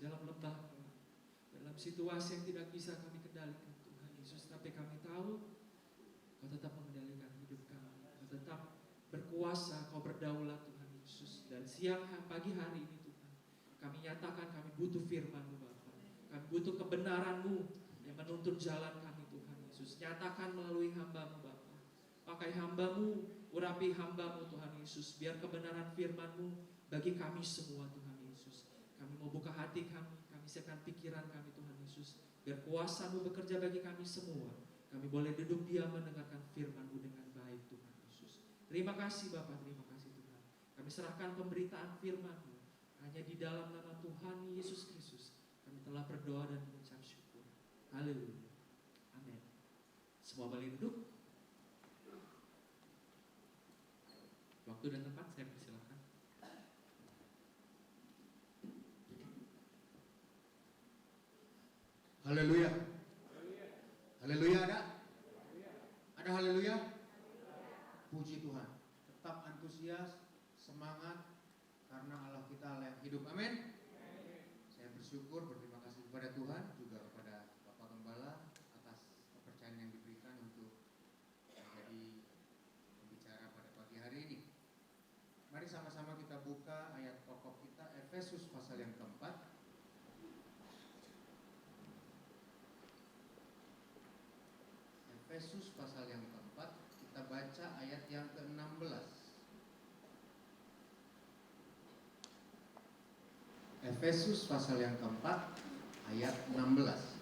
dalam lembah, dalam situasi yang tidak bisa kami kendalikan Tuhan Yesus, tapi kami tahu Kau tetap mengendalikan hidup kami, Kau tetap berkuasa, Kau berdaulat Tuhan Yesus. Dan pagi hari ini Tuhan, kami nyatakan kami butuh firman-Mu Bapa, kami butuh kebenaran-Mu yang menuntun jalan kami Tuhan Yesus. Nyatakan melalui hamba-Mu Bapa, pakai hamba-Mu, urapi hamba-Mu Tuhan Yesus, biar kebenaran firman-Mu bagi kami semua Tuhan Yesus. Kami mau buka hati kami siapkan pikiran kami Tuhan Yesus, biar kuasa-Mu bekerja bagi kami semua. Kami boleh duduk diam mendengarkan firman-Mu dengan baik Tuhan Yesus. Terima kasih Bapa, terima kasih Tuhan. Kami serahkan pemberitaan firman-Mu hanya di dalam nama Tuhan Yesus Kristus. Kami telah berdoa dan mengucap syukur. Haleluya. Amin. Semua boleh duduk. Waktu dan tempat saya persilakan. Haleluya. Haleluya ada? Ada haleluya? Puji Tuhan. Tetap antusias, semangat, karena Allah kita Allah yang hidup. Amin. Saya bersyukur, berterima kasih kepada Tuhan, juga kepada Bapak Gembala atas kepercayaan yang diberikan untuk menjadi pembicara pada pagi hari ini. Mari sama-sama kita buka ayat pokok kita, Efesus pasal yang keempat. Efesus pasal yang keempat, kita baca ayat yang ke-16. Efesus pasal yang keempat, ayat 16.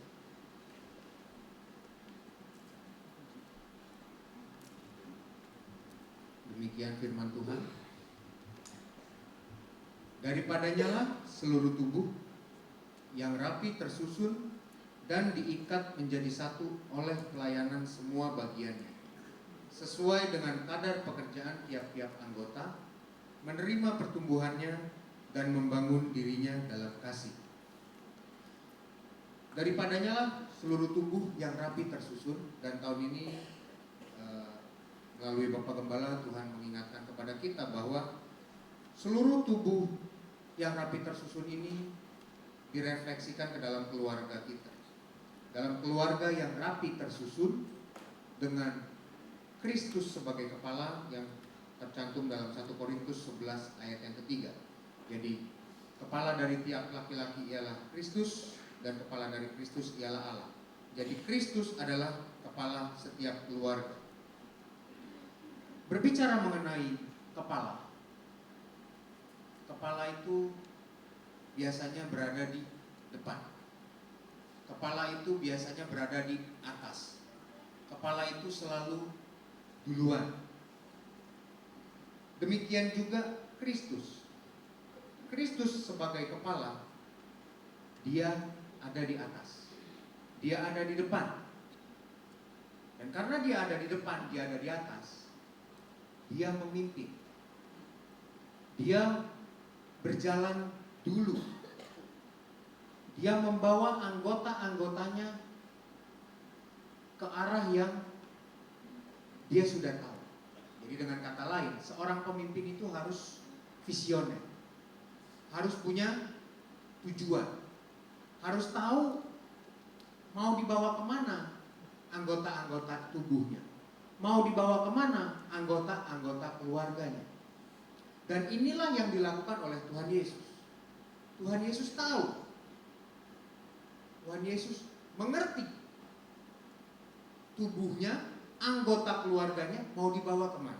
Demikian firman Tuhan. Daripadanya lah seluruh tubuh yang rapi tersusun dan diikat menjadi satu oleh pelayanan semua bagiannya, sesuai dengan kadar pekerjaan tiap-tiap anggota, menerima pertumbuhannya dan membangun dirinya dalam kasih. Daripadanya lah seluruh tubuh yang rapi tersusun. Dan tahun ini melalui Bapak Gembala, Tuhan mengingatkan kepada kita bahwa seluruh tubuh yang rapi tersusun ini direfleksikan ke dalam keluarga kita. Dalam keluarga yang rapi tersusun dengan Kristus sebagai kepala yang tercantum dalam 1 Korintus 11 ayat yang ketiga. Jadi kepala dari tiap laki-laki ialah Kristus dan kepala dari Kristus ialah Allah. Jadi Kristus adalah kepala setiap keluarga. Berbicara mengenai kepala, kepala itu biasanya berada di depan. Kepala itu biasanya berada di atas. Kepala itu selalu duluan. Demikian juga Kristus. Kristus sebagai kepala, dia ada di atas. Dia ada di depan. Dan karena dia ada di depan, dia ada di atas, dia memimpin. Dia berjalan dulu. Dia membawa anggota-anggotanya ke arah yang dia sudah tahu. Jadi dengan kata lain, seorang pemimpin itu harus visioner, harus punya tujuan, harus tahu mau dibawa kemana anggota-anggota tubuhnya, mau dibawa kemana anggota-anggota keluarganya. Dan inilah yang dilakukan oleh Tuhan Yesus. Tuhan Yesus tahu, Tuhan Yesus mengerti tubuhnya, anggota keluarganya mau dibawa kemana.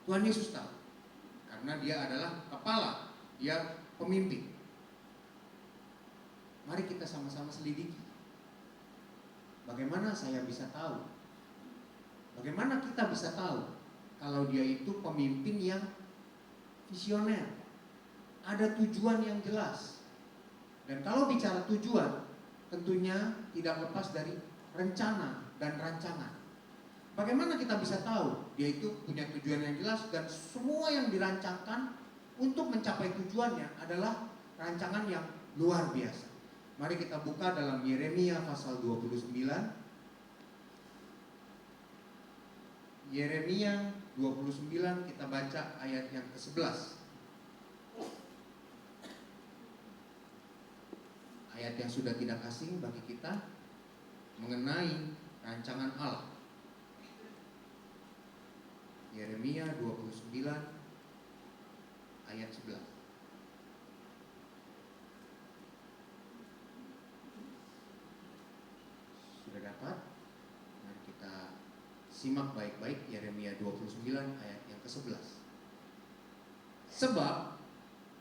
Tuhan Yesus tahu, karena dia adalah kepala, dia pemimpin. Mari kita sama-sama selidiki. Bagaimana saya bisa tahu? Bagaimana kita bisa tahu kalau dia itu pemimpin yang visioner, ada tujuan yang jelas. Dan kalau bicara tujuan, tentunya tidak lepas dari rencana dan rancangan. Bagaimana kita bisa tahu dia itu punya tujuan yang jelas dan semua yang dirancangkan untuk mencapai tujuannya adalah rancangan yang luar biasa. Mari kita buka dalam Yeremia pasal 29. Yeremia 29, kita baca ayat yang ke-11. ayat yang sudah tidak asing bagi kita mengenai rancangan Allah. Yeremia 29 ayat 11. Sudah dapat? Mari kita simak baik-baik Yeremia 29 ayat yang ke-11. Sebab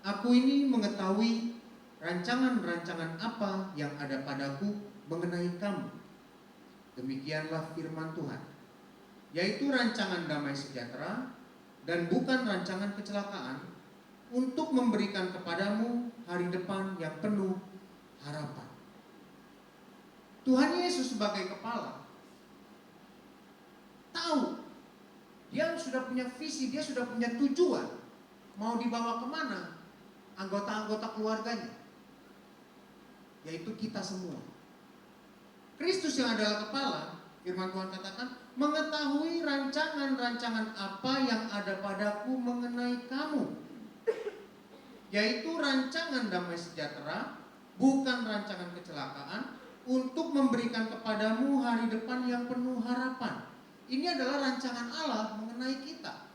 aku ini mengetahui rancangan-rancangan apa yang ada padaku mengenai kamu. Demikianlah firman Tuhan, yaitu rancangan damai sejahtera dan bukan rancangan kecelakaan, untuk memberikan kepadamu hari depan yang penuh harapan. Tuhan Yesus sebagai kepala tahu, dia sudah punya visi, dia sudah punya tujuan, mau dibawa kemana anggota-anggota keluarganya, yaitu kita semua. Kristus yang adalah kepala, firman Tuhan katakan, mengetahui rancangan-rancangan apa yang ada padaku mengenai kamu, yaitu rancangan damai sejahtera, bukan rancangan kecelakaan, untuk memberikan kepadamu hari depan yang penuh harapan. Ini adalah rancangan Allah mengenai kita.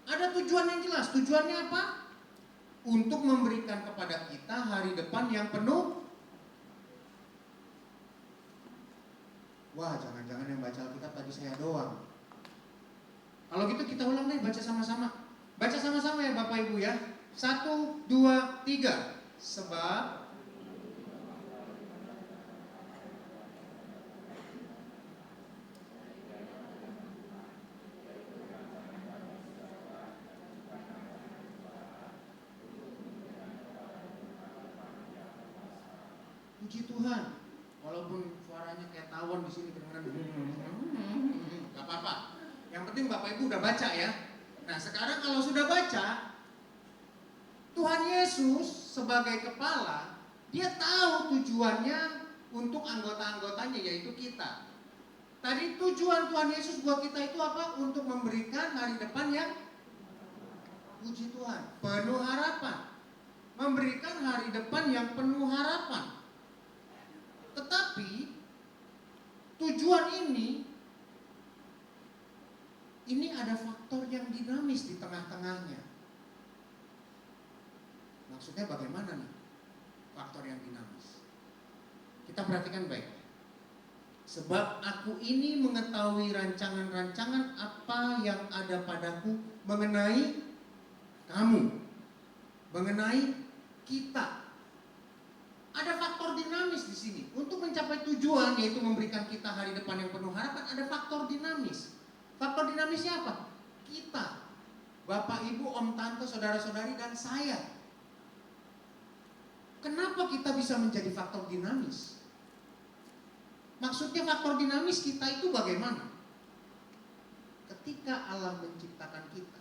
Ada tujuan yang jelas. Tujuannya apa? Untuk memberikan kepada kita hari depan yang penuh. Wah, jangan-jangan yang baca Alkitab tadi saya doang. Kalau gitu kita ulang deh, baca sama-sama. Baca sama-sama ya Bapak Ibu ya. 1, 2, 3. Sebab puji Tuhan, walaupun suaranya kayak tawon di sini kedengaran, nggak apa-apa. Yang penting Bapak Ibu udah baca ya. Nah sekarang kalau sudah baca, Tuhan Yesus sebagai kepala, dia tahu tujuannya untuk anggota-anggotanya, yaitu kita. Tadi tujuan Tuhan Yesus buat kita itu apa? Untuk memberikan hari depan yang, puji Tuhan, penuh harapan. Memberikan hari depan yang penuh harapan. Tetapi tujuan ini ada faktor yang dinamis di tengah-tengahnya. Maksudnya bagaimana nih faktor yang dinamis? Kita perhatikan baik. Sebab aku ini mengetahui rancangan-rancangan apa yang ada padaku mengenai kamu, mengenai kita. Ada faktor dinamis di sini. Untuk mencapai tujuan, yaitu memberikan kita hari depan yang penuh harapan, ada faktor dinamis. Faktor dinamisnya apa? Kita, Bapak, Ibu, Om, Tante, Saudara-saudari, dan saya. Kenapa kita bisa menjadi faktor dinamis? Maksudnya faktor dinamis kita itu bagaimana? Ketika Allah menciptakan kita,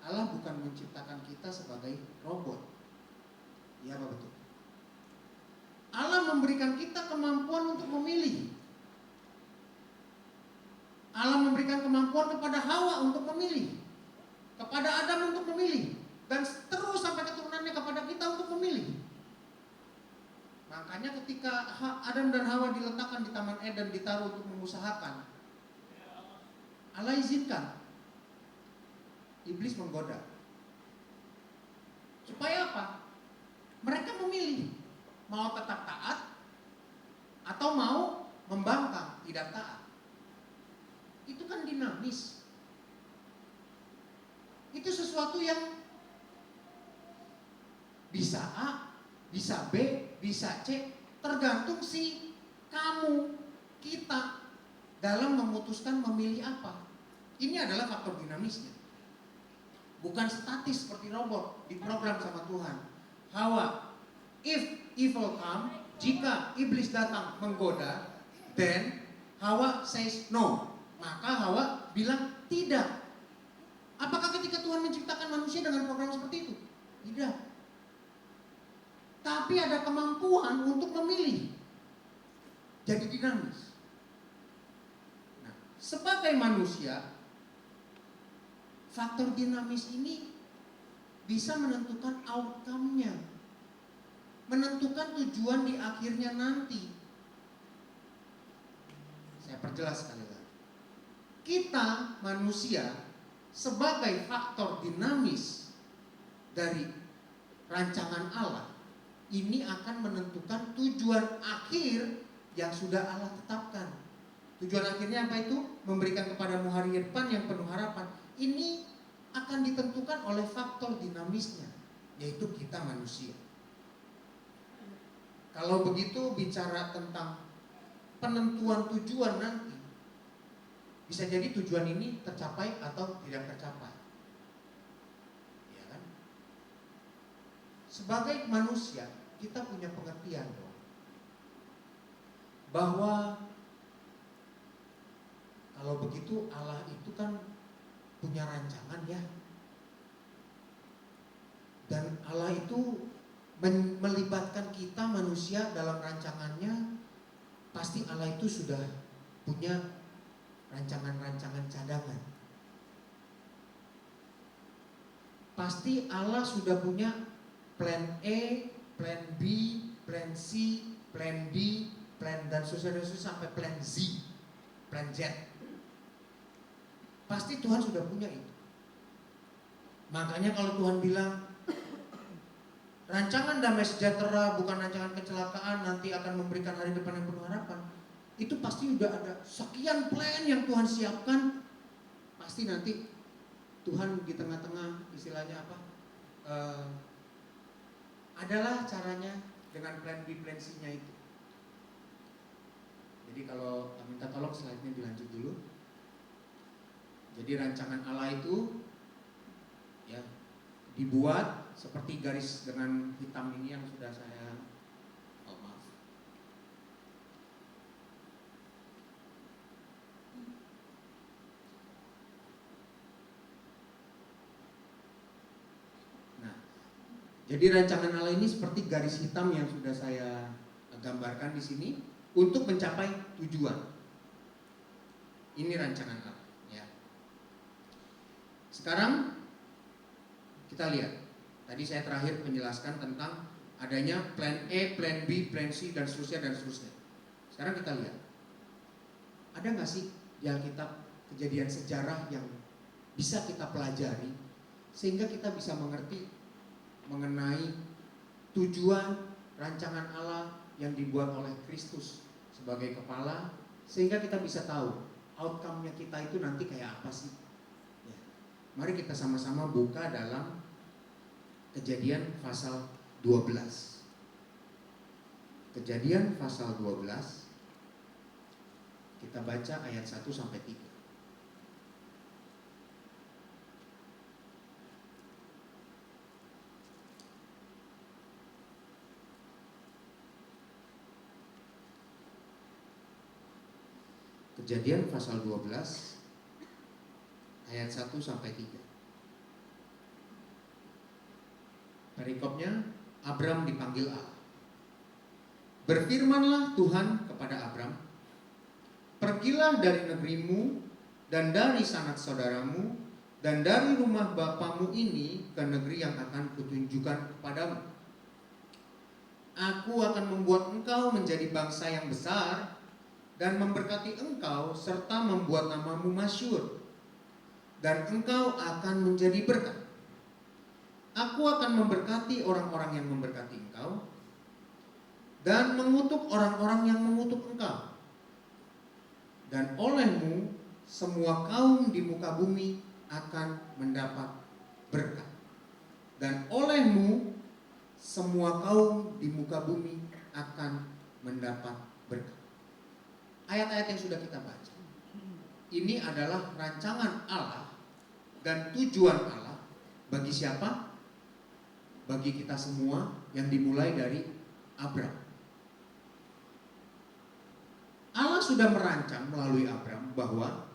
Allah bukan menciptakan kita sebagai robot. Iya apa betul? Allah memberikan kita kemampuan untuk memilih. Allah memberikan kemampuan kepada Hawa untuk memilih, kepada Adam untuk memilih, dan terus sampai keturunannya kepada kita untuk memilih. Makanya ketika Adam dan Hawa diletakkan di Taman Eden, ditaruh untuk mengusahakan, Allah izinkan iblis menggoda. Supaya apa? Mereka memilih mau tetap taat atau mau membangkang, tidak taat. Itu kan dinamis. Itu sesuatu yang bisa A, bisa B, bisa C, tergantung si kamu, kita dalam memutuskan memilih apa. Ini adalah faktor dinamisnya. Bukan statis seperti robot diprogram sama Tuhan. Hawa, if evil come, jika iblis datang menggoda, then Hawa says no. Maka Hawa bilang tidak. Apakah ketika Tuhan menciptakan manusia dengan program seperti itu? Tidak. Tapi ada kemampuan untuk memilih. Jadi dinamis. Nah, sebagai manusia, faktor dinamis ini bisa menentukan outcome-nya. menentukan tujuan di akhirnya nanti. Saya perjelas sekali lagi. Kita manusia sebagai faktor dinamis dari rancangan Allah ini akan menentukan tujuan akhir yang sudah Allah tetapkan. Tujuan akhirnya apa itu? Memberikan kepadamu hari depan yang penuh harapan. Ini akan ditentukan oleh faktor dinamisnya, yaitu kita manusia. Kalau begitu bicara tentang penentuan tujuan nanti, bisa jadi tujuan ini tercapai atau tidak tercapai. Ya kan? Sebagai manusia, kita punya pengertian dong, bahwa kalau begitu Allah itu kan punya rancangan ya. Dan Allah itu melibatkan kita manusia dalam rancangannya. Pasti Allah itu sudah punya rancangan-rancangan cadangan. Pasti Allah sudah punya plan A, plan B, plan C, plan D, plan dan seterusnya sampai plan Z, plan Z. Pasti Tuhan sudah punya itu. Makanya kalau Tuhan bilang rancangan damai sejahtera bukan rancangan kecelakaan, nanti akan memberikan hari depan yang penuh harapan, itu pasti udah ada sekian plan yang Tuhan siapkan. Pasti nanti Tuhan di tengah-tengah, istilahnya apa, adalah caranya dengan plan B, plan C-nya itu. Jadi kalau minta tolong slide-nya dilanjut dulu. Jadi rancangan Allah itu ya dibuat seperti garis dengan hitam ini yang sudah saya maaf. Nah, jadi rancangan Allah ini seperti garis hitam yang sudah saya gambarkan di sini untuk mencapai tujuan. Ini rancangan Allah. Ya. Sekarang kita lihat. Tadi saya terakhir menjelaskan tentang adanya plan A, plan B, plan C, dan seterusnya, dan seterusnya. Sekarang kita lihat. Ada nggak sih di Alkitab kejadian sejarah yang bisa kita pelajari sehingga kita bisa mengerti mengenai tujuan rancangan Allah yang dibuat oleh Kristus sebagai kepala, sehingga kita bisa tahu outcome-nya kita itu nanti kayak apa sih? Ya. Mari kita sama-sama buka dalam Kejadian pasal 12. Kejadian pasal 12. Kita baca ayat 1 sampai 3. Kejadian pasal 12 ayat 1 sampai 3. Perikopnya, Abram dipanggil Allah. Berfirmanlah Tuhan kepada Abram, pergilah dari negerimu dan dari sanak saudaramu dan dari rumah bapamu ini ke negeri yang akan kutunjukkan kepadamu. Aku akan membuat engkau menjadi bangsa yang besar dan memberkati engkau serta membuat namamu masyhur, dan engkau akan menjadi berkat. Aku akan memberkati orang-orang yang memberkati engkau dan mengutuk orang-orang yang mengutuk engkau. Dan olehmu semua kaum di muka bumi akan mendapat berkat. Dan olehmu semua kaum di muka bumi akan mendapat berkat. Ayat-ayat yang sudah kita baca, ini adalah rancangan Allah dan tujuan Allah bagi siapa? Bagi kita semua, yang dimulai dari Abram. Allah sudah merancang melalui Abram bahwa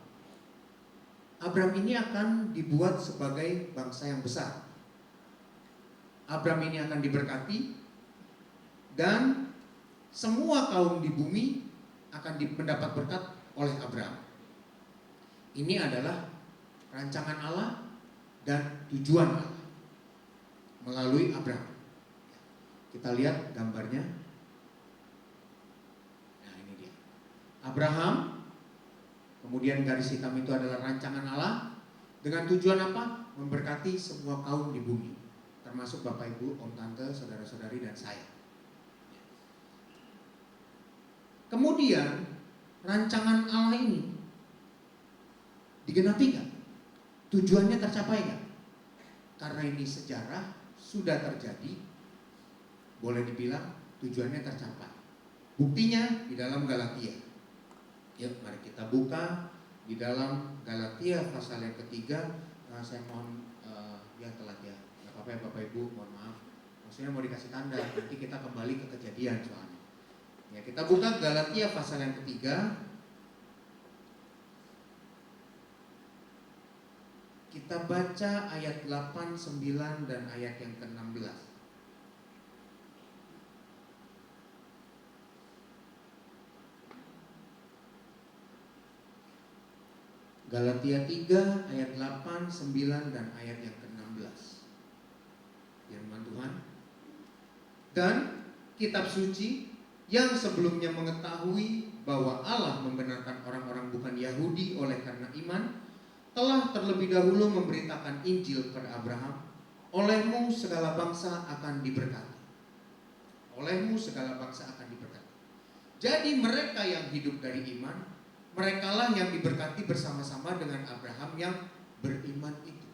Abram ini akan dibuat sebagai bangsa yang besar. Abram ini akan diberkati dan semua kaum di bumi akan mendapat berkat oleh Abram. Ini adalah rancangan Allah dan tujuan Allah melalui Abram. Kita lihat gambarnya. Nah, ini dia. Abraham, kemudian garis hitam itu adalah rancangan Allah. Dengan tujuan apa? Memberkati semua kaum di bumi, termasuk Bapak Ibu, Om Tante, saudara-saudari dan saya. Kemudian rancangan Allah ini digenapi gak? Tujuannya tercapai gak? Karena ini sejarah sudah terjadi, boleh dibilang tujuannya tercapai. Buktinya di dalam Galatia. Yuk mari kita buka di dalam Galatia pasal yang ketiga. Saya mohon ya telat ya, nggak apa-apa ya Bapak Ibu, mohon maaf. Maksudnya mau dikasih tanda, nanti kita kembali ke kejadian soalnya. Ya, kita buka Galatia pasal yang ketiga. Kita baca ayat 8, 9 dan ayat yang ke-16. Galatia 3 ayat 8, 9 dan ayat yang ke-16. Firman Tuhan. Dan kitab suci yang sebelumnya mengetahui bahwa Allah membenarkan orang-orang bukan Yahudi oleh karena iman, telah terlebih dahulu memberitakan Injil kepada Abraham. Olehmu segala bangsa akan diberkati. Olehmu segala bangsa akan diberkati. Jadi mereka yang hidup dari iman, merekalah yang diberkati bersama-sama dengan Abraham yang beriman itu.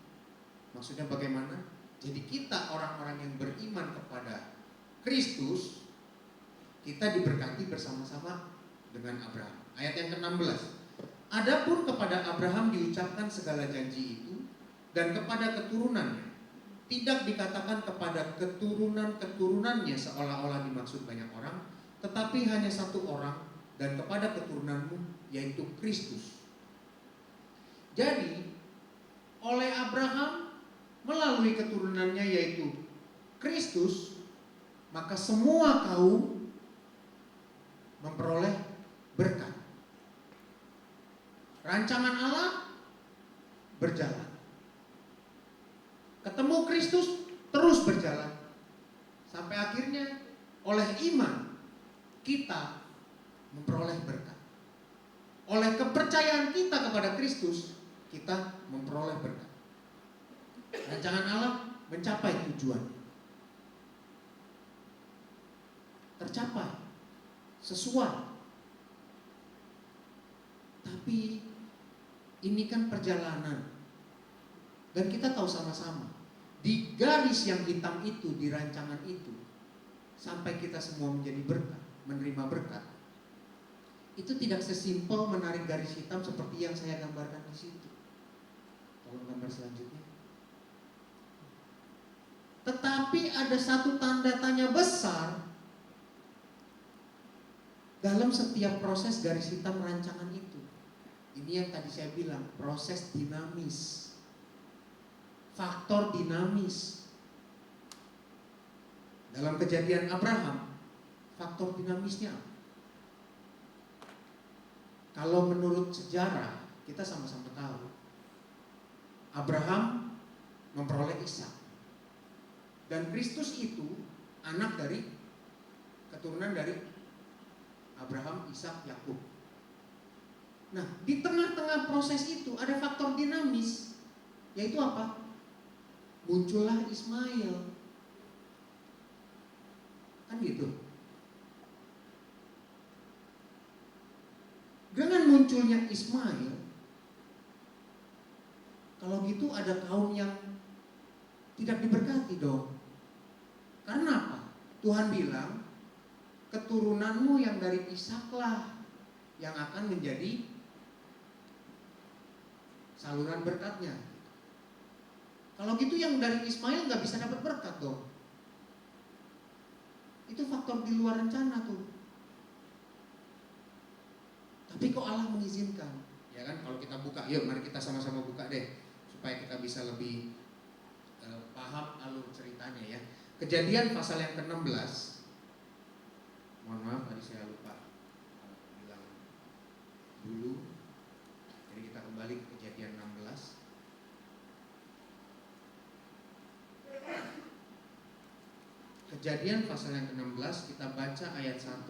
Maksudnya bagaimana? Jadi kita orang-orang yang beriman kepada Kristus, kita diberkati bersama-sama dengan Abraham. Ayat yang ke-16. Adapun kepada Abraham diucapkan segala janji itu, dan kepada keturunannya. Tidak dikatakan kepada keturunan-keturunannya seolah-olah dimaksud banyak orang, tetapi hanya satu orang, dan kepada keturunanmu, yaitu Kristus. Jadi oleh Abraham melalui keturunannya yaitu Kristus, maka semua kaum memperoleh berkat. Rancangan Allah berjalan. Ketemu Kristus terus berjalan. Sampai akhirnya oleh iman kita memperoleh berkat. Oleh kepercayaan kita kepada Kristus, kita memperoleh berkat. Rancangan Allah mencapai tujuan. Tercapai. Sesuai. Tapi ini kan perjalanan. Dan kita tahu sama-sama, di garis yang hitam itu, di rancangan itu, sampai kita semua menjadi berkat, menerima berkat, itu tidak sesimpel menarik garis hitam seperti yang saya gambarkan di situ. Tolong gambar selanjutnya. Tetapi ada satu tanda tanya besar dalam setiap proses garis hitam rancangan itu. Ini yang tadi saya bilang, proses dinamis, faktor dinamis. Dalam kejadian Abraham, faktor dinamisnya apa? Kalau menurut sejarah, kita sama-sama tahu, Abraham memperoleh Ishak. Dan Kristus itu anak dari keturunan dari Abraham, Ishak, Yakub. Nah, di tengah-tengah proses itu ada faktor dinamis, yaitu apa? Muncullah Ismail. Kan gitu. Dengan munculnya Ismail, kalau gitu ada kaum yang tidak diberkati dong. Karena apa? Tuhan bilang, keturunanmu yang dari Ishaklah yang akan menjadi saluran berkatnya. Kalau gitu yang dari Ismail gak bisa dapat berkat dong. Itu faktor di luar rencana tuh. Tapi kok Allah mengizinkan? Ya kan, kalau kita buka, yuk mari kita sama-sama buka deh, supaya kita bisa lebih paham alur ceritanya ya. Kejadian pasal yang ke-16. Mohon maaf tadi saya lupa bilang dulu. Jadi kita kembali ke Kejadian 16. Kejadian pasal yang ke-16, kita baca ayat 1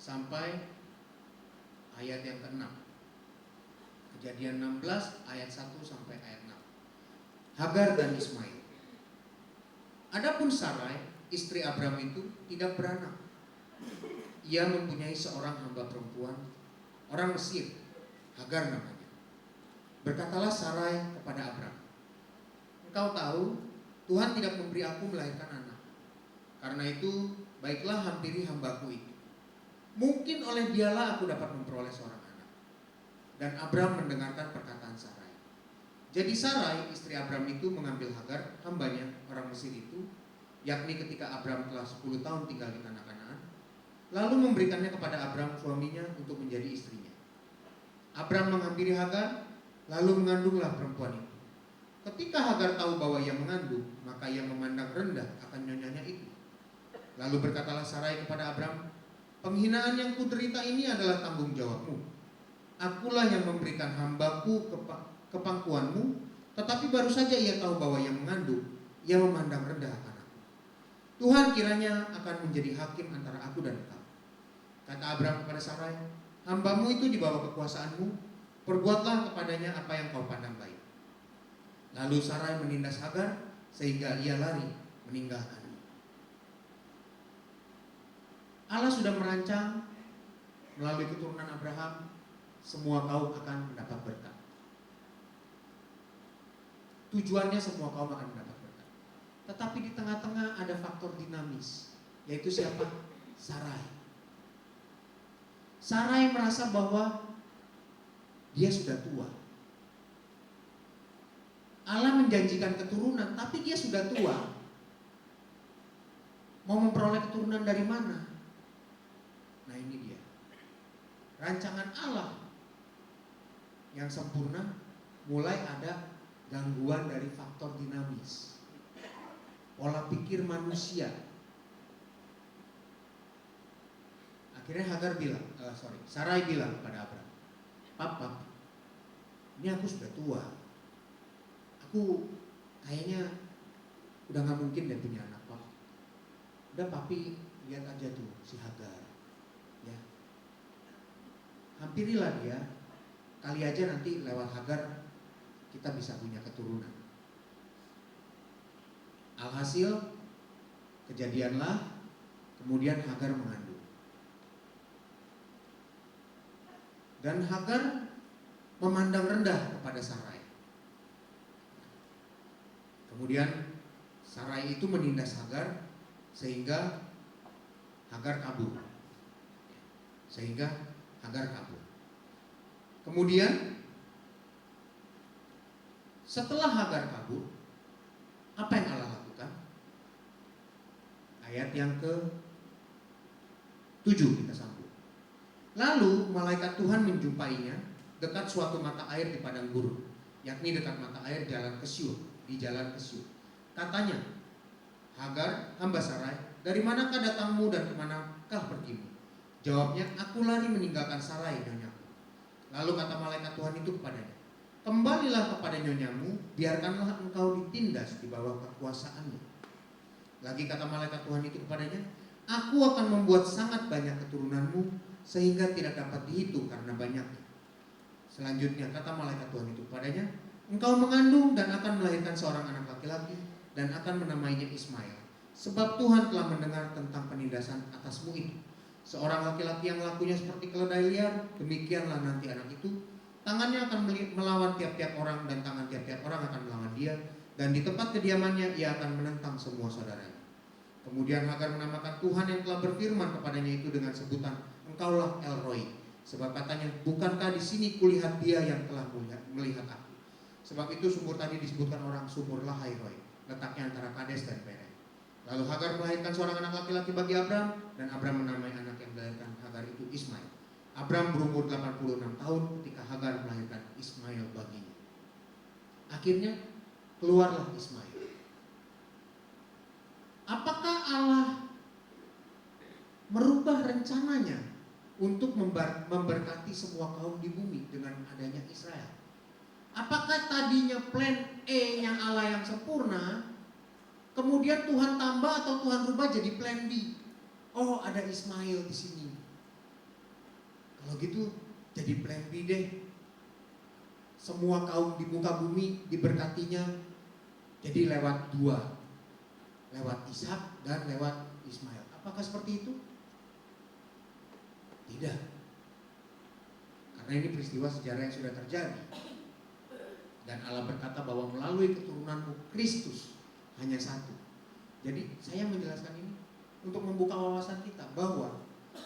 sampai ayat yang ke-6. Kejadian 16 ayat 1 sampai ayat 6. Hagar dan Ismail. Adapun Sarai, istri Abram itu tidak beranak. Ia mempunyai seorang hamba perempuan, orang Mesir, Hagar namanya. Berkatalah Sarai kepada Abram, engkau tahu Tuhan tidak memberi aku melahirkan anak. Karena itu baiklah hampiri hambaku itu. Mungkin oleh dialah aku dapat memperoleh seorang anak. Dan Abram mendengarkan perkataan Sarai. Jadi Sarai istri Abram itu mengambil Hagar, hambanya orang Mesir itu, yakni ketika Abram telah 10 tahun tinggal di tanah Kanaan, lalu memberikannya kepada Abram suaminya untuk menjadi istrinya. Abram menghampiri Hagar, lalu mengandunglah perempuan itu. Ketika Hagar tahu bahwa ia mengandung, maka ia memandang rendah akan nyonyanya itu. Lalu berkatalah Sarai kepada Abram, penghinaan yang kuderita ini adalah tanggung jawabmu. Akulah yang memberikan hambaku ke pangkuanmu, tetapi baru saja ia tahu bahwa ia mengandung, ia memandang rendah akan aku. Tuhan kiranya akan menjadi hakim antara aku dan engkau. Kata Abram kepada Sarai, hambamu itu di bawah kekuasaanmu, perbuatlah kepadanya apa yang kau pandang baik. Lalu Sarai menindas Hagar sehingga ia lari meninggalkannya. Allah sudah merancang melalui keturunan Abraham, semua kaum akan mendapat berkat. Tujuannya semua kaum akan mendapat berkat. Tetapi di tengah-tengah ada faktor dinamis, yaitu siapa? Sarai. Sarai merasa bahwa dia sudah tua. Allah menjanjikan keturunan, tapi dia sudah tua. Mau memperoleh keturunan dari mana? Nah ini dia. Rancangan Allah yang sempurna mulai ada gangguan dari faktor dinamis. Pola pikir manusia. Akhirnya Sarai bilang kepada Abram, Papa, ini aku sudah tua. Aku kayaknya udah gak mungkin deh punya anak, Pak. Udah papi lihat aja tuh si Hagar, ya. Hampirilah dia, kali aja nanti lewat Hagar kita bisa punya keturunan. Alhasil kejadianlah, kemudian Hagar mengandung. Dan Hagar memandang rendah kepada Sarai. Kemudian Sarai itu menindas Hagar sehingga Hagar kabur. Kemudian setelah Hagar kabur, apa yang Allah lakukan? Ayat yang ke-7 kita sambung. Lalu malaikat Tuhan menjumpainya dekat suatu mata air di padang gurun, yakni dekat mata air di jalan ke Syur. Katanya, Hagar, hamba Sarai, dari manakah datangmu dan kemanakah pergimu? Jawabnya, aku lari meninggalkan Sarai, nyonyaku. Lalu kata malaikat Tuhan itu kepadanya, kembalilah kepada nyonyamu, biarkanlah engkau ditindas di bawah kekuasaannya. Lagi kata malaikat Tuhan itu kepadanya, aku akan membuat sangat banyak keturunanmu, sehingga tidak dapat dihitung karena banyaknya. Selanjutnya kata malaikat Tuhan itu kepadanya, engkau mengandung dan akan melahirkan seorang anak laki-laki dan akan menamainya Ismail. Sebab Tuhan telah mendengar tentang penindasan atasmu itu. Seorang laki-laki yang lakunya seperti keledai liar, demikianlah nanti anak itu. Tangannya akan melawan tiap-tiap orang dan tangan tiap-tiap orang akan melawan dia. Dan di tempat kediamannya ia akan menentang semua saudaranya. Kemudian Hagar menamakan Tuhan yang telah berfirman kepadanya itu dengan sebutan, engkaulah El Roi. Sebab katanya, bukankah di sini kulihat dia yang telah melihat aku. Sebab itu sumur tadi disebutkan orang sumur Lahai Roi, letaknya antara Kades dan Peren. Lalu Hagar melahirkan seorang anak laki-laki bagi Abram, dan Abram menamai anak yang dilahirkan Hagar itu Ismail. Abram berumur 86 tahun ketika Hagar melahirkan Ismail baginya. Akhirnya keluarlah Ismail. Apakah Allah merubah rencananya untuk memberkati semua kaum di bumi dengan adanya Israel? Apakah tadinya plan E-nya Allah yang sempurna, kemudian Tuhan tambah atau Tuhan rubah jadi plan B? Oh, ada Ismail di sini. Kalau gitu jadi plan B deh. Semua kaum di muka bumi diberkatinya jadi lewat dua, lewat Ishak dan lewat Ismail. Apakah seperti itu? Tidak. Karena ini peristiwa sejarah yang sudah terjadi. Dan Allah berkata bahwa melalui keturunanmu Kristus hanya satu. Jadi saya menjelaskan ini untuk membuka wawasan kita bahwa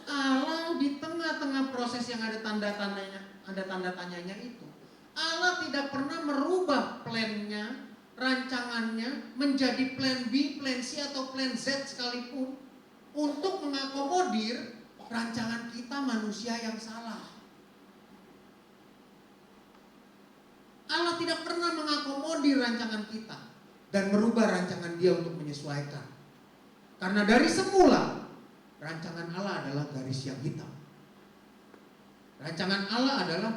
Allah di tengah-tengah proses yang ada tanda tanyanya itu, Allah tidak pernah merubah plannya, rancangannya menjadi plan B, plan C atau plan Z sekalipun untuk mengakomodir rancangan kita manusia yang salah. Allah tidak pernah mengakomodir rancangan kita dan merubah rancangan Dia untuk menyesuaikan. Karena dari semula rancangan Allah adalah garis yang hitam. Rancangan Allah adalah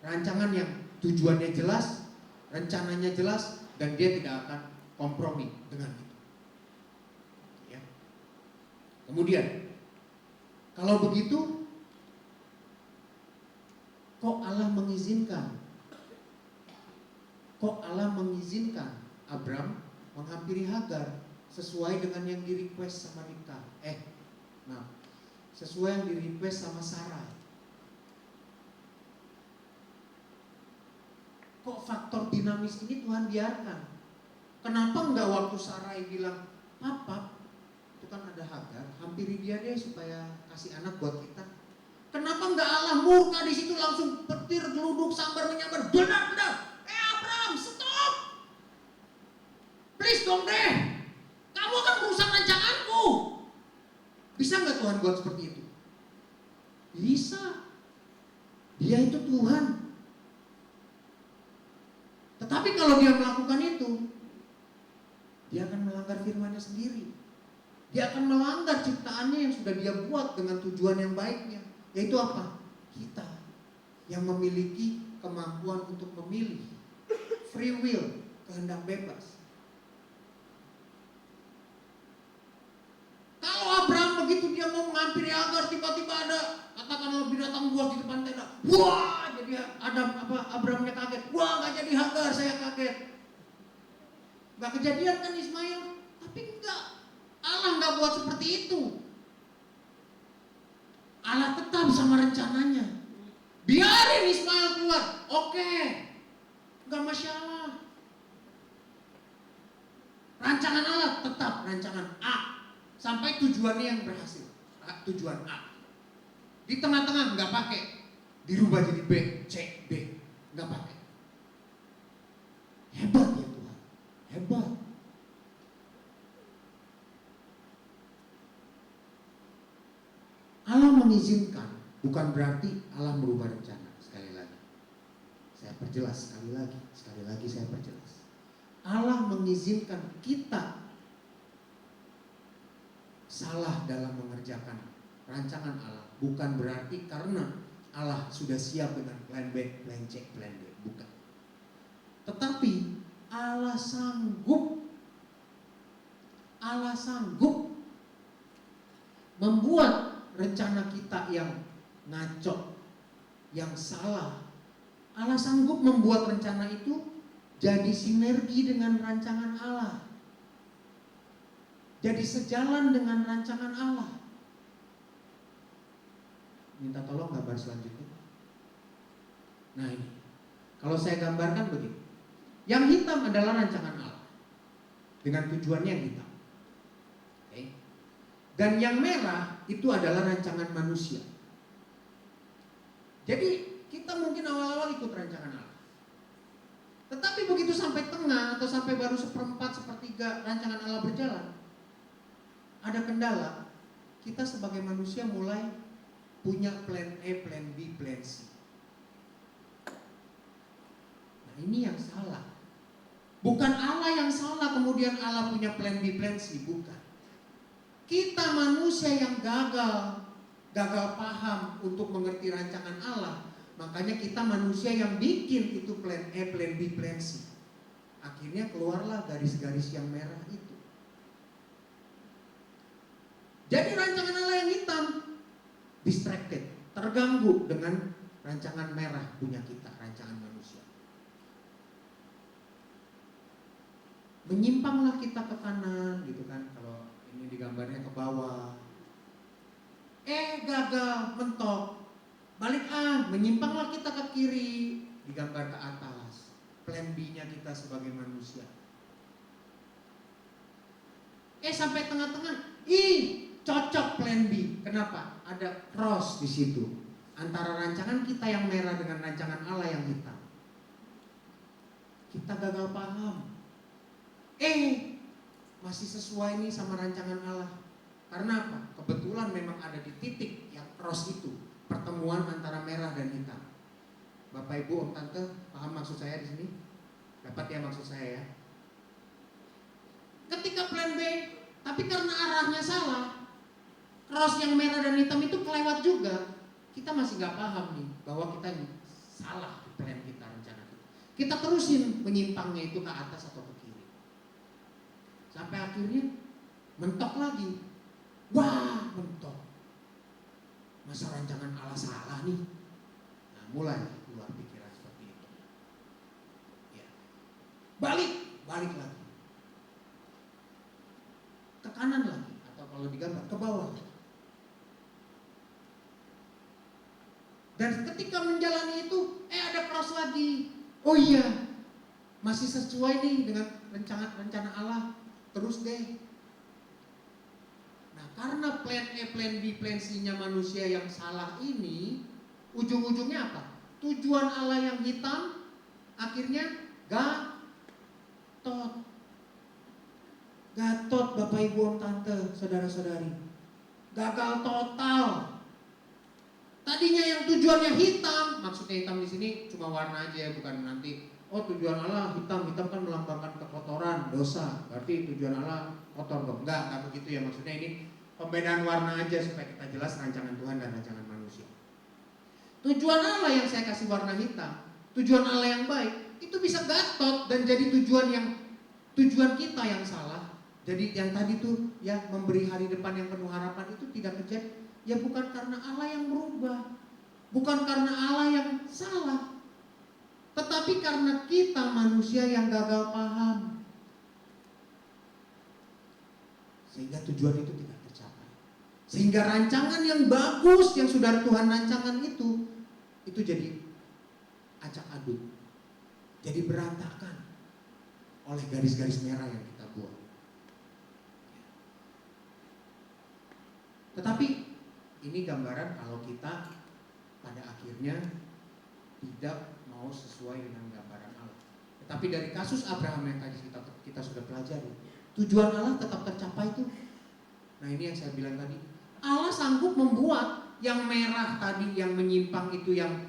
rancangan yang tujuannya jelas, rencananya jelas, dan Dia tidak akan kompromi dengan itu. Ya. Kemudian, kalau begitu, kok Allah mengizinkan Abram menghampiri Hagar sesuai dengan yang di-request sama Ribka. Sesuai yang di-request sama Sarah. Kok faktor dinamis ini Tuhan biarkan? Kenapa enggak waktu Sarai bilang, "Papa, itu kan ada Hagar, hampiri dia deh supaya kasih anak buat kita." Kenapa enggak Allah murka di situ langsung petir, geluduk, sambar menyambar, benar-benar. Abraham, stop. Please dong deh. Kamu akan merusak rancanganku. Bisa enggak Tuhan buat seperti itu? Bisa. Dia itu Tuhan. Tetapi kalau dia melakukan itu, dia akan melanggar firman-Nya sendiri. Dia akan melanggar ciptaannya yang sudah dia buat dengan tujuan yang baiknya. Yaitu apa? Kita yang memiliki kemampuan untuk memilih. Free will, kehendak bebas. Kalau Abraham begitu dia mau menghampiri Hagar, tiba-tiba ada katakanlah binatang buas di depan tenda. Wah, jadi Abrahamnya kaget. Wah, nggak jadi Hagar, saya kaget. Nggak kejadian kan Ismail? Tapi enggak. Allah nggak buat seperti itu. Allah tetap sama rencananya. Biarin Ismail keluar, oke, nggak masalah. Rancangan Allah tetap rancangan A sampai tujuannya yang berhasil. Tujuan A. Di tengah-tengah nggak pakai, dirubah jadi B, C, D, nggak pakai. Hebat ya Tuhan, hebat. Allah mengizinkan, bukan berarti Allah merubah rencana. Sekali lagi, saya perjelas sekali lagi saya perjelas. Allah mengizinkan kita salah dalam mengerjakan rancangan Allah, bukan berarti karena Allah sudah siap dengan plan B, plan C, plan D, bukan. Tetapi Allah sanggup membuat rencana kita yang ngaco, yang salah. Allah sanggup membuat rencana itu jadi sinergi dengan rancangan Allah, jadi sejalan dengan rancangan Allah. Minta tolong gambar selanjutnya. Nah ini, kalau saya gambarkan begini, yang hitam adalah rancangan Allah dengan tujuannya yang hitam. Okay. Dan yang merah itu adalah rancangan manusia. Jadi kita mungkin awal-awal ikut rancangan Allah. Tetapi begitu sampai tengah atau sampai baru 1/4, 1/3 rancangan Allah berjalan, ada kendala. Kita sebagai manusia mulai punya plan A, plan B, plan C. Nah ini yang salah. Bukan Allah yang salah kemudian Allah punya plan B, plan C, bukan. Kita manusia yang gagal paham untuk mengerti rancangan Allah, Makanya kita manusia yang bikin itu plan A, plan B, plan C. Akhirnya keluarlah garis-garis yang merah itu. Jadi rancangan Allah yang hitam distracted, terganggu dengan rancangan merah punya kita, rancangan manusia. Menyimpanglah kita ke kanan gitu kan, kalau ini digambarnya ke bawah. Gagal, mentok. Balik menyimpanglah kita ke kiri, digambar ke atas. Plan B-nya kita sebagai manusia. Sampai tengah-tengah, cocok plan B. Kenapa? Ada cross di situ antara rancangan kita yang merah dengan rancangan Allah yang hitam. Kita gagal paham. Masih sesuai nih sama rancangan Allah. Karena apa? Kebetulan memang ada di titik yang cross itu, pertemuan antara merah dan hitam. Bapak Ibu, Om Tante, paham maksud saya di sini? Dapat ya maksud saya ya? Ketika plan B, tapi karena arahnya salah, cross yang merah dan hitam itu kelewat juga. Kita masih nggak paham nih bahwa kita salah di plan kita, rencana kita. Kita terusin menyimpangnya itu ke atas atau ke kiri. Sampai akhirnya mentok lagi. Wah, mentok. Masa rancangan Allah salah nih? Nah, mulai keluar pikiran seperti itu. Ya. Balik lagi. Ke kanan lagi, atau kalau digambar ke bawah. Dan ketika menjalani itu, ada cross lagi. Oh iya, masih sesuai nih dengan rencana Allah. Terus deh. Nah, karena plan A, plan B, plan C-nya manusia yang salah ini, ujung-ujungnya apa? Tujuan Allah yang hitam akhirnya gatot. Gatot, Bapak Ibu, Om Tante, saudara-saudari. Gagal total. Tadinya yang tujuannya hitam, maksudnya hitam di sini cuma warna aja, bukan nanti tujuan Allah hitam kan melambangkan kekotoran, dosa. Berarti tujuan Allah kotor dong. Enggak begitu ya, maksudnya ini pembedaan warna aja supaya kita jelas rancangan Tuhan dan rancangan manusia. Tujuan Allah yang saya kasih warna hitam, tujuan Allah yang baik, itu bisa gatot dan jadi tujuan kita yang salah. Jadi yang tadi tuh ya memberi hari depan yang penuh harapan itu tidak terjadi. Ya bukan karena Allah yang berubah, bukan karena Allah yang salah, tetapi karena kita manusia yang gagal paham, sehingga tujuan itu tidak tercapai. Sehingga rancangan yang bagus yang sudah Tuhan rancangan itu jadi acak adut, jadi berantakan oleh garis-garis merah yang kita buat. Tetapi ini gambaran kalau kita pada akhirnya tidak mau sesuai dengan gambaran Allah. Tetapi dari kasus Abraham yang tadi kita sudah pelajari, tujuan Allah tetap tercapai itu. Nah, ini yang saya bilang tadi, Allah sanggup membuat yang merah tadi, yang menyimpang itu, yang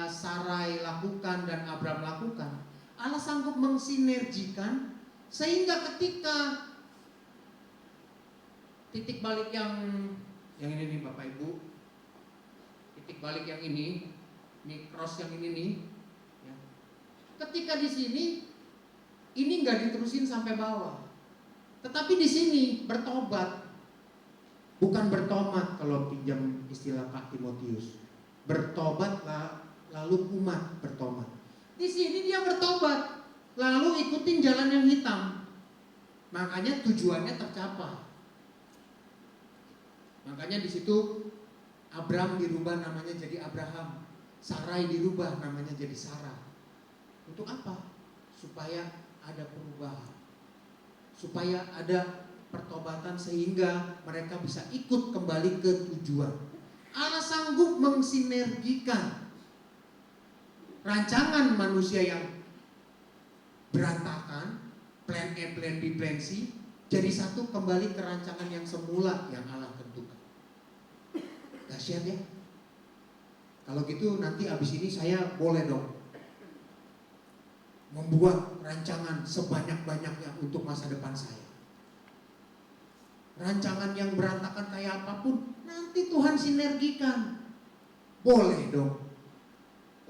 Sarai lakukan dan Abraham lakukan, Allah sanggup mensinergikan sehingga ketika titik balik yang ini nih Bapak Ibu, titik balik yang ini cross yang ini nih, ya. Ketika di sini ini nggak diterusin sampai bawah, tetapi di sini bertobat, bukan bertomat kalau pinjam istilah Pak Timotius, bertobat lalu kumat bertomat. Di sini dia bertobat, lalu ikutin jalan yang hitam, makanya tujuannya tercapai. Makanya di situ Abraham dirubah namanya jadi Abraham, Sarai dirubah namanya jadi Sarah. Untuk apa? Supaya ada perubahan, supaya ada pertobatan sehingga mereka bisa ikut kembali ke tujuan. Allah sanggup mensinergikan rancangan manusia yang berantakan, plan A, plan B, plan C, jadi satu kembali ke rancangan yang semula yang Allah tentukan. Dahsyat ya. Kalau gitu nanti abis ini saya boleh dong membuat rancangan sebanyak-banyaknya untuk masa depan saya. Rancangan yang berantakan kayak apapun nanti Tuhan sinergikan. Boleh dong.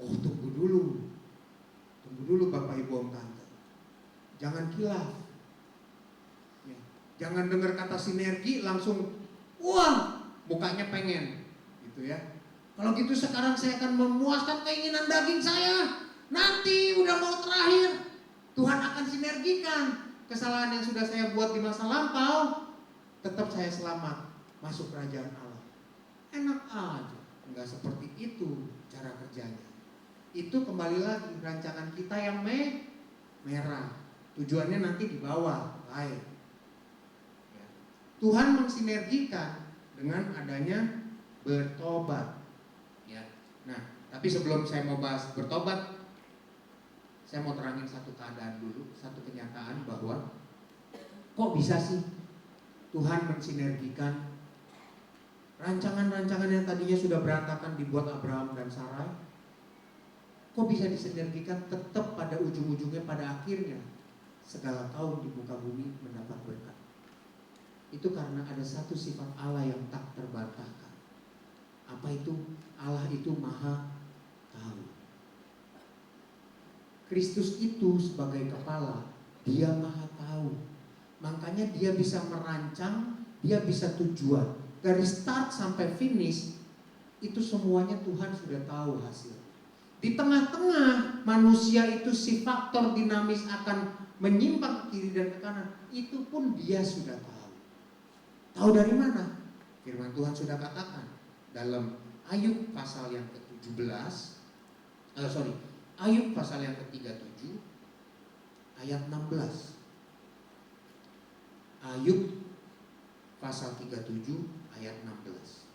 Oh, tunggu dulu. Tunggu dulu Bapak Ibu Om Tante. Jangan kilaf. Ya. Jangan dengar kata sinergi langsung wah, mukanya pengen gitu ya. Kalau gitu sekarang saya akan memuaskan keinginan daging saya. Nanti udah mau terakhir, Tuhan akan sinergikan kesalahan yang sudah saya buat di masa lampau. Tetap saya selamat masuk kerajaan Allah. Enak aja. Enggak seperti itu cara kerjanya. Itu kembali lagi rancangan kita yang merah. Tujuannya nanti di bawah, baik. Ya. Tuhan mensinergikan dengan adanya bertobat. Ya. Nah, tapi sebelum saya mau bahas bertobat, saya mau terangin satu keadaan dulu, satu kenyataan bahwa kok bisa sih Tuhan mensinergikan rancangan-rancangan yang tadinya sudah berantakan dibuat Abraham dan Sarai, kok bisa disinergikan tetap pada ujung-ujungnya, pada akhirnya segala kaum di muka bumi mendapat berkat. Itu karena ada satu sifat Allah yang tak terbantahkan. Apa itu? Allah itu maha tahu. Kristus itu sebagai kepala, dia maha tahu. Makanya dia bisa merancang, dia bisa tujuan. Dari start sampai finish, itu semuanya Tuhan sudah tahu hasil. Di tengah-tengah manusia itu si faktor dinamis akan menyimpang ke kiri dan ke kanan, itu pun dia sudah tahu. Tahu dari mana? Firman Tuhan sudah katakan dalam Ayub pasal yang ke-17, Ayub pasal yang ke-37 ayat 16. Ayub pasal 37 ayat 16.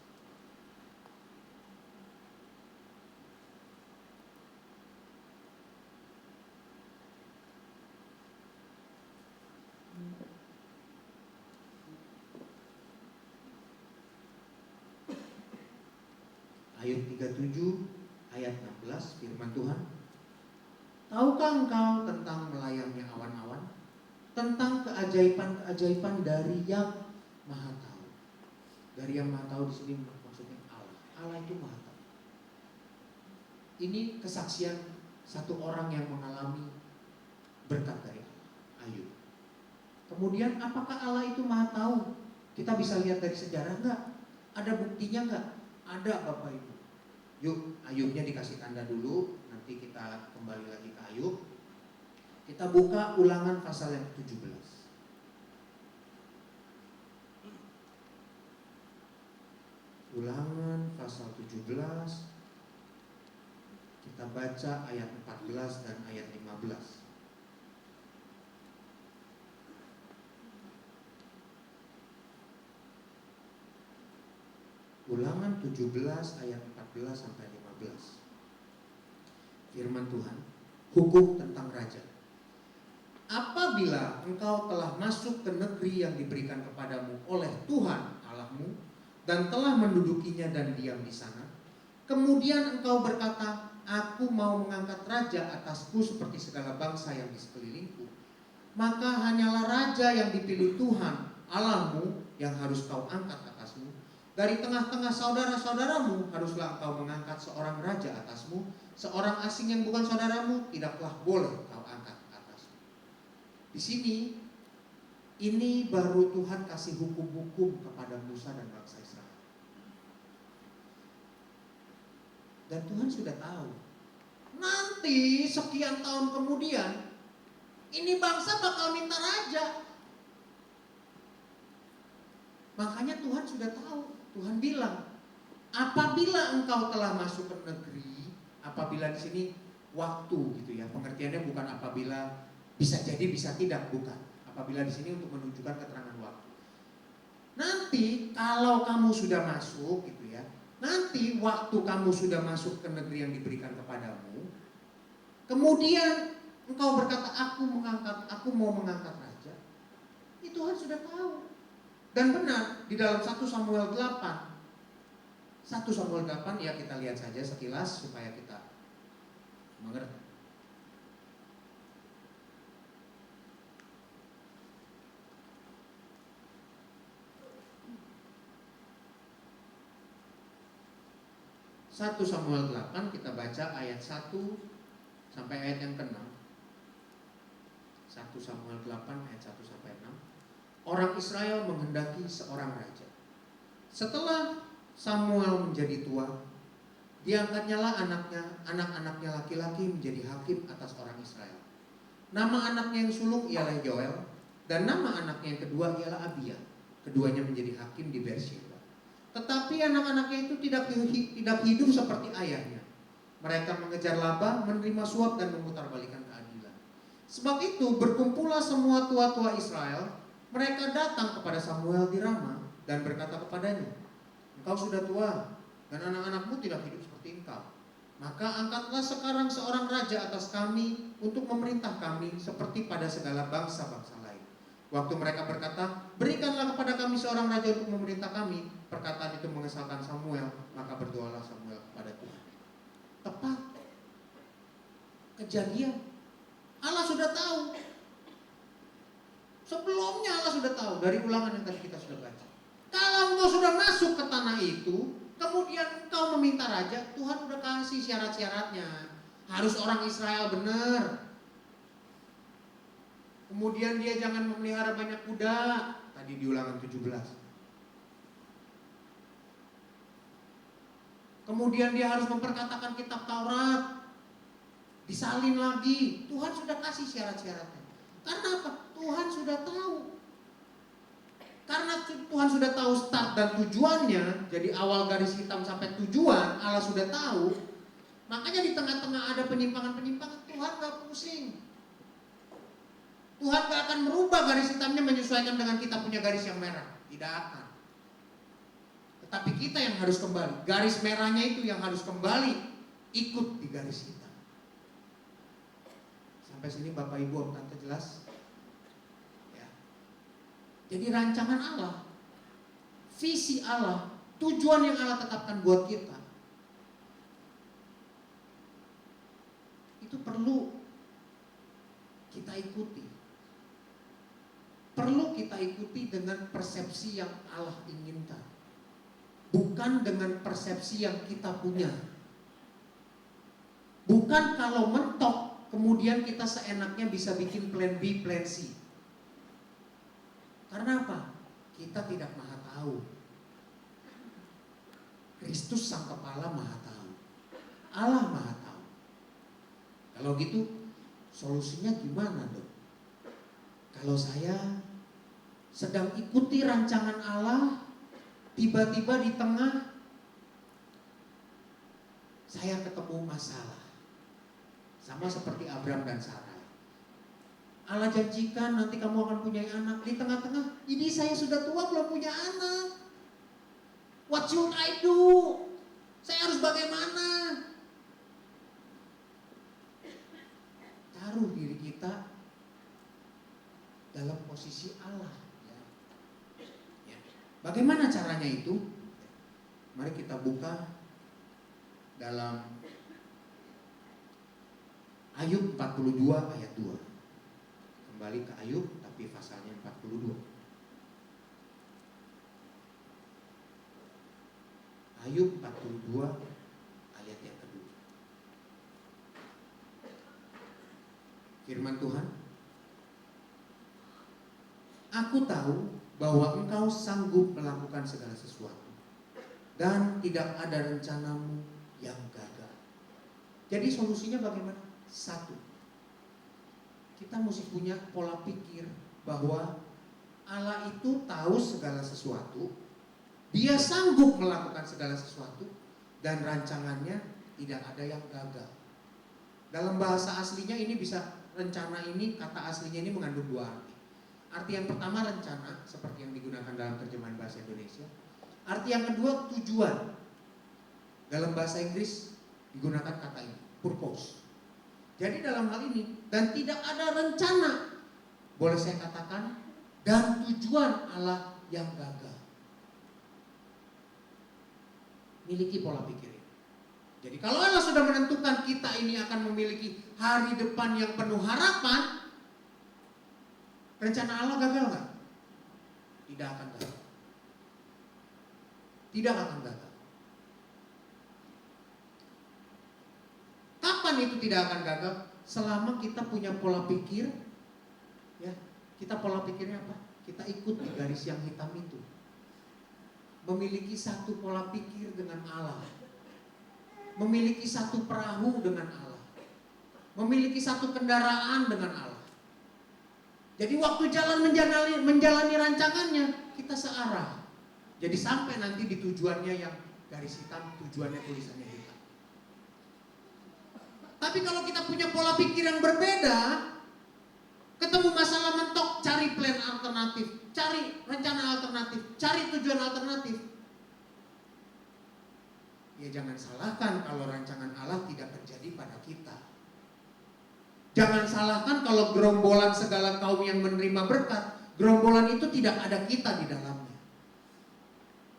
Ayub 37 ayat 16, firman Tuhan. Tahukah engkau tentang melayangnya awan-awan? Tentang keajaiban-keajaiban dari yang maha tahu. Dari yang maha tahu di sini maksudnya Allah. Allah itu maha tahu. Ini kesaksian satu orang yang mengalami berkat dari Allah, Ayub. Kemudian apakah Allah itu maha tahu? Kita bisa lihat dari sejarah enggak? Ada buktinya enggak? Ada Bapak Ibu. Yuk, Ayubnya dikasih tanda dulu. Nanti kita kembali lagi ke Ayub. Kita buka Ulangan pasal yang 17. Ulangan pasal 17. Kita baca ayat 14 dan ayat 15. Ulangan 17 ayat 14 sampai 15. Firman Tuhan, hukum tentang raja. Apabila engkau telah masuk ke negeri yang diberikan kepadamu oleh Tuhan Allahmu dan telah mendudukinya dan diam di sana, kemudian engkau berkata, aku mau mengangkat raja atasku seperti segala bangsa yang di sekelilingku, maka hanyalah raja yang dipilih Tuhan Allahmu yang harus kau angkat atasmu. Dari tengah-tengah saudara-saudaramu haruslah engkau mengangkat seorang raja atasmu. Seorang asing yang bukan saudaramu tidaklah boleh kau angkat atasmu. Di sini, ini baru Tuhan kasih hukum-hukum kepada Musa dan bangsa Israel. Dan Tuhan sudah tahu, nanti sekian tahun kemudian, ini bangsa bakal minta raja. Makanya Tuhan sudah tahu. Tuhan bilang, apabila engkau telah masuk ke negeri, apabila di sini waktu gitu ya, pengertiannya bukan apabila bisa jadi bisa tidak, bukan. Apabila di sini untuk menunjukkan keterangan waktu. Nanti kalau kamu sudah masuk gitu ya, nanti waktu kamu sudah masuk ke negeri yang diberikan kepadamu, kemudian engkau berkata, aku mau mengangkat raja. Itu Tuhan sudah tahu. Dan benar, di dalam 1 Samuel 8 ya kita lihat saja sekilas supaya kita mengerti. 1 Samuel 8 kita baca ayat 1 sampai ayat yang ke-6. 1 Samuel 8 ayat 1 sampai 6. Orang Israel menghendaki seorang raja. Setelah Samuel menjadi tua, diangkatnyalah anak-anaknya laki-laki menjadi hakim atas orang Israel. Nama anaknya yang sulung ialah Yoel, dan nama anaknya yang kedua ialah Abia. Keduanya menjadi hakim di Beersheba. Tetapi anak-anaknya itu tidak hidup seperti ayahnya. Mereka mengejar laba, menerima suap, dan memutarbalikkan keadilan. Sebab itu berkumpullah semua tua-tua Israel. Mereka datang kepada Samuel di Rama dan berkata kepadanya, "Engkau sudah tua, dan anak-anakmu tidak hidup seperti engkau. Maka angkatlah sekarang seorang raja atas kami untuk memerintah kami seperti pada segala bangsa-bangsa lain." Waktu mereka berkata, "Berikanlah kepada kami seorang raja untuk memerintah kami," perkataan itu mengesalkan Samuel. Maka berdoalah Samuel kepada Tuhan. Tepat kejadian, Allah sudah tahu. Sebelumnya Allah sudah tahu dari Ulangan yang tadi kita sudah baca. Kalau engkau sudah masuk ke tanah itu, kemudian engkau meminta raja, Tuhan udah kasih syarat-syaratnya. Harus orang Israel benar. Kemudian dia jangan memelihara banyak kuda. Tadi di Ulangan 17. Kemudian dia harus memperkatakan kitab Taurat. Disalin lagi. Tuhan sudah kasih syarat-syaratnya. Karena apa? Tuhan sudah tahu. Karena Tuhan sudah tahu start dan tujuannya, jadi awal garis hitam sampai tujuan Allah sudah tahu. Makanya di tengah-tengah ada penyimpangan-penyimpangan, Tuhan gak pusing. Tuhan gak akan merubah garis hitamnya menyesuaikan dengan kita punya garis yang merah. Tidak akan. Tetapi kita yang harus kembali. Garis merahnya itu yang harus kembali ikut di garis hitam. Sampai sini Bapak Ibu Om Tante jelas? Ya. Jadi rancangan Allah, visi Allah, tujuan yang Allah tetapkan buat kita, itu perlu kita ikuti. Perlu kita ikuti dengan persepsi yang Allah inginkan, bukan dengan persepsi yang kita punya. Bukan kalau mentok kemudian kita seenaknya bisa bikin plan B, plan C. Karena apa? Kita tidak maha tahu. Kristus sang kepala maha tahu. Allah maha tahu. Kalau gitu solusinya gimana dong? Kalau saya sedang ikuti rancangan Allah, tiba-tiba di tengah saya ketemu masalah. Sama seperti Abraham dan Sarai. Allah janjikan nanti kamu akan punya anak. Di tengah-tengah, ini saya sudah tua belum punya anak. What should I do? Saya harus bagaimana? Taruh diri kita dalam posisi Allah. Ya. Bagaimana caranya itu? Mari kita buka dalam Ayub 42 ayat 2. Kembali ke Ayub tapi pasalnya 42. Ayub 42 ayat yang kedua. Firman Tuhan, "Aku tahu bahwa engkau sanggup melakukan segala sesuatu, dan tidak ada rencanamu yang gagal." Jadi solusinya bagaimana? Satu, kita mesti punya pola pikir bahwa Allah itu tahu segala sesuatu, Dia sanggup melakukan segala sesuatu, dan rancangannya tidak ada yang gagal. Dalam bahasa aslinya ini bisa, rencana ini, kata aslinya ini mengandung dua arti. Arti yang pertama rencana, seperti yang digunakan dalam terjemahan bahasa Indonesia. Arti yang kedua tujuan. Dalam bahasa Inggris digunakan kata ini, purpose. Jadi dalam hal ini, dan tidak ada rencana, boleh saya katakan, dan tujuan Allah yang gagal. Miliki pola pikir ini. Jadi kalau Allah sudah menentukan kita ini akan memiliki hari depan yang penuh harapan, rencana Allah gagal nggak? Tidak akan gagal. Tidak akan gagal. itu tidak akan gagal selama kita punya pola pikir, ya. Kita pola pikirnya apa? Kita ikut di garis yang hitam itu. Memiliki satu pola pikir dengan Allah. Memiliki satu perahu dengan Allah. Memiliki satu kendaraan dengan Allah. Jadi waktu jalan menjalani rancangannya, kita searah. Jadi sampai nanti di tujuannya yang garis hitam, tujuannya tulisannya hitam. Tapi kalau kita punya pola pikir yang berbeda, ketemu masalah mentok, cari plan alternatif, cari rencana alternatif, cari tujuan alternatif. Ya jangan salahkan kalau rancangan Allah tidak terjadi pada kita. Jangan salahkan kalau gerombolan segala kaum yang menerima berkat, gerombolan itu tidak ada kita di dalamnya.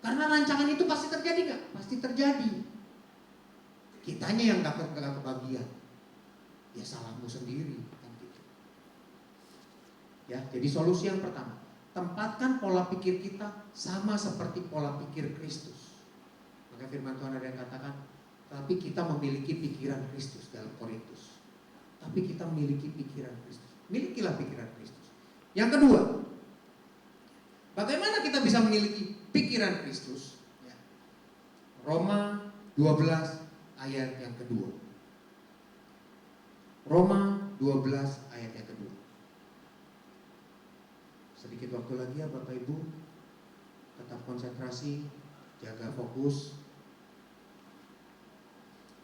Karena rancangan itu pasti terjadi gak? Pasti terjadi. Kitanya yang gak kebagian. Ya salahmu sendiri. Ya, jadi solusi yang pertama, tempatkan pola pikir kita sama seperti pola pikir Kristus. Maka firman Tuhan ada yang katakan, tapi kita memiliki pikiran Kristus dalam Korintus. Tapi kita memiliki pikiran Kristus. Milikilah pikiran Kristus. Yang kedua, bagaimana kita bisa memiliki pikiran Kristus? Ya. Roma 12 ayat yang kedua. Roma 12 ayat yang kedua. Sedikit waktu lagi ya Bapak Ibu. Tetap konsentrasi, jaga fokus.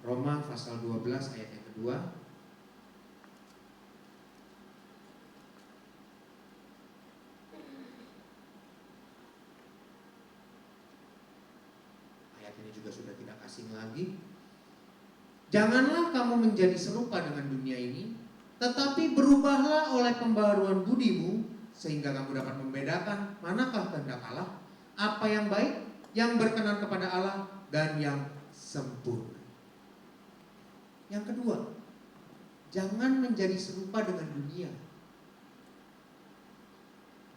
Roma pasal 12 ayat yang kedua. Ayat ini juga sudah tidak asing lagi. Janganlah kamu menjadi serupa dengan dunia ini, tetapi berubahlah oleh pembaharuan budimu, sehingga kamu dapat membedakan manakah kehendak Allah, apa yang baik, yang berkenan kepada Allah, dan yang sempurna. Yang kedua, jangan menjadi serupa dengan dunia.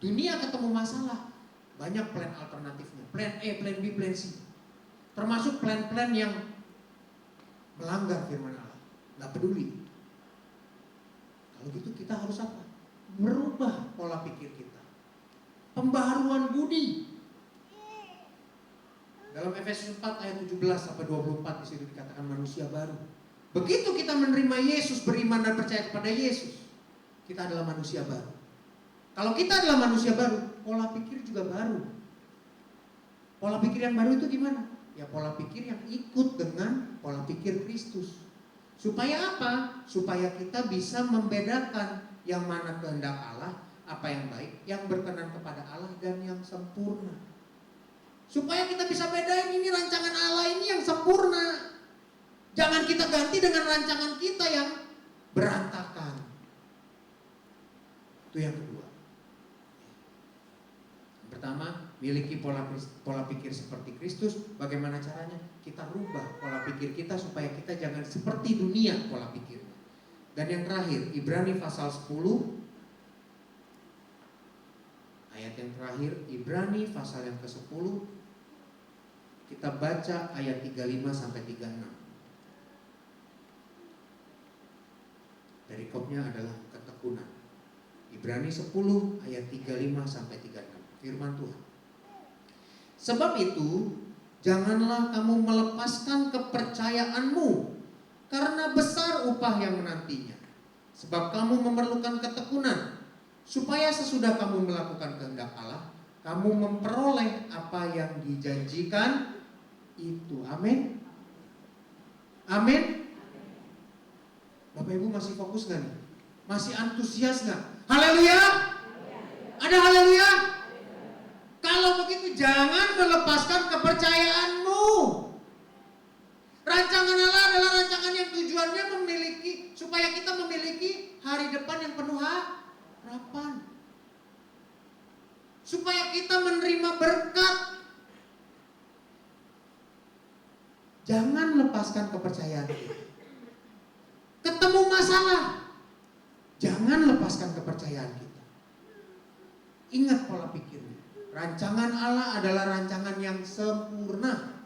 Dunia ketemu masalah, banyak plan alternatifnya, plan A, plan B, plan C. Termasuk plan-plan yang melanggar firman Allah, gak peduli. Kalau gitu kita harus apa? Merubah pola pikir kita. Pembaharuan budi. Dalam Efesus 4 ayat 17 sampai 24 di situ dikatakan manusia baru. Begitu kita menerima Yesus, beriman dan percaya kepada Yesus, kita adalah manusia baru. Kalau kita adalah manusia baru, pola pikir juga baru. Pola pikir yang baru itu gimana? Ya pola pikir yang ikut dengan pola pikir Kristus. Supaya apa? Supaya kita bisa membedakan yang mana kehendak Allah, apa yang baik, yang berkenan kepada Allah, dan yang sempurna. Supaya kita bisa bedain ini rancangan Allah ini yang sempurna. Jangan kita ganti dengan rancangan kita yang berantakan. Itu yang kedua. Yang pertama, miliki pola pikir seperti Kristus. Bagaimana caranya? Kita rubah pola pikir kita supaya kita jangan seperti dunia pola pikirnya. Dan yang terakhir, Ibrani pasal 10 ayat yang terakhir, Ibrani pasal yang ke-10, kita baca ayat 35 sampai 36. Perikopnya adalah ketekunan. Ibrani 10 ayat 35 sampai 36. Firman Tuhan. Sebab itu, janganlah kamu melepaskan kepercayaanmu, karena besar upah yang menantinya. Sebab kamu memerlukan ketekunan, supaya sesudah kamu melakukan kehendak Allah, kamu memperoleh apa yang dijanjikan itu. Amin. Amin. Bapak Ibu masih fokus gak nih? Masih antusias gak? Haleluya. Ada haleluya. Kalau begitu jangan melepaskan kepercayaanmu. Rancangan Allah adalah rancangan yang tujuannya supaya kita memiliki hari depan yang penuh harapan. Supaya kita menerima berkat. Jangan lepaskan kepercayaan kita. Ketemu masalah, jangan lepaskan kepercayaan kita. Ingat pola pikirnya. Rancangan Allah adalah rancangan yang sempurna.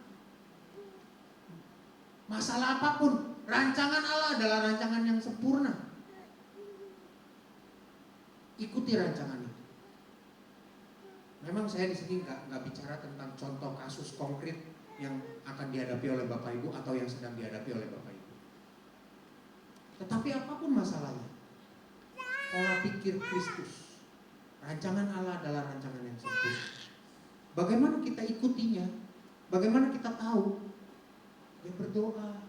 Masalah apapun, rancangan Allah adalah rancangan yang sempurna. Ikuti rancangan itu. Memang saya di sini nggak bicara tentang contoh kasus konkret yang akan dihadapi oleh Bapak Ibu atau yang sedang dihadapi oleh Bapak Ibu. Tetapi apapun masalahnya, pola pikir Kristus, rancangan Allah adalah rancangan yang sempurna. Bagaimana kita ikutinya? Bagaimana kita tahu? Ya berdoa.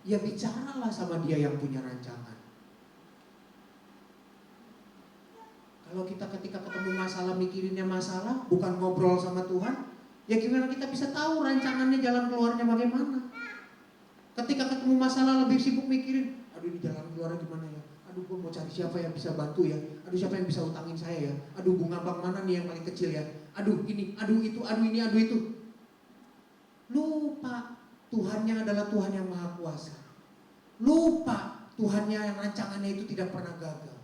Ya bicaralah sama Dia yang punya rancangan. Kalau kita ketika ketemu masalah, mikirinnya masalah, bukan ngobrol sama Tuhan, ya gimana kita bisa tahu rancangannya, jalan keluarnya bagaimana? Ketika ketemu masalah lebih sibuk mikirin, aduh ini jalan keluarnya gimana ya? Aduh gue mau cari siapa yang bisa bantu ya? Aduh siapa yang bisa utangin saya ya? Aduh bunga bank mana nih yang paling kecil ya? Aduh ini, aduh itu, aduh ini, aduh itu. Lupa Tuhannya adalah Tuhan yang Maha Kuasa. Lupa Tuhannya yang rancangannya itu tidak pernah gagal.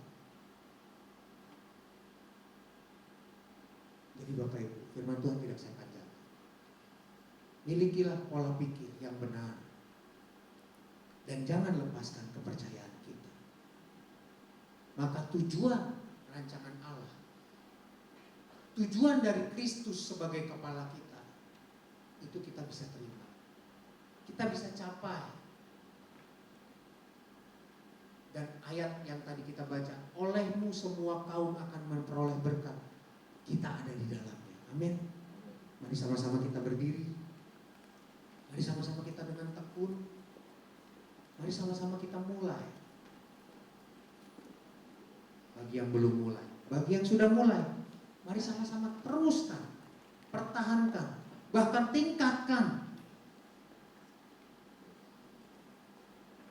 Jadi Bapak Ibu, firman Tuhan tidak saya panjangkan. Milikilah pola pikir yang benar. Dan jangan lepaskan kepercayaan kita. Maka tujuan rancangan Allah, tujuan dari Kristus sebagai kepala kita, itu kita bisa terima. Kita bisa capai. Dan ayat yang tadi kita baca, olehmu semua kaum akan memperoleh berkat. Kita ada di dalamnya. Amin. Mari sama-sama kita berdiri. Mari sama-sama kita dengan tekun. Mari sama-sama kita mulai. Bagi yang belum mulai, bagi yang sudah mulai, mari sama-sama teruskan, pertahankan, bahkan tingkatkan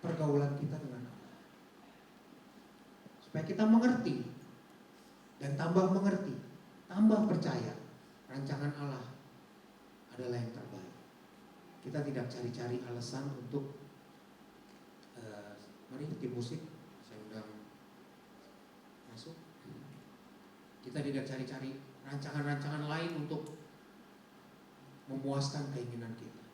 pergaulan kita dengan Allah. Supaya kita mengerti dan tambah mengerti, tambah percaya rancangan Allah adalah yang terbaik. Kita tidak cari-cari alasan untuk mari tim musik, saya undang masuk. Kita tidak cari-cari rancangan-rancangan lain untuk memuaskan keinginan kita.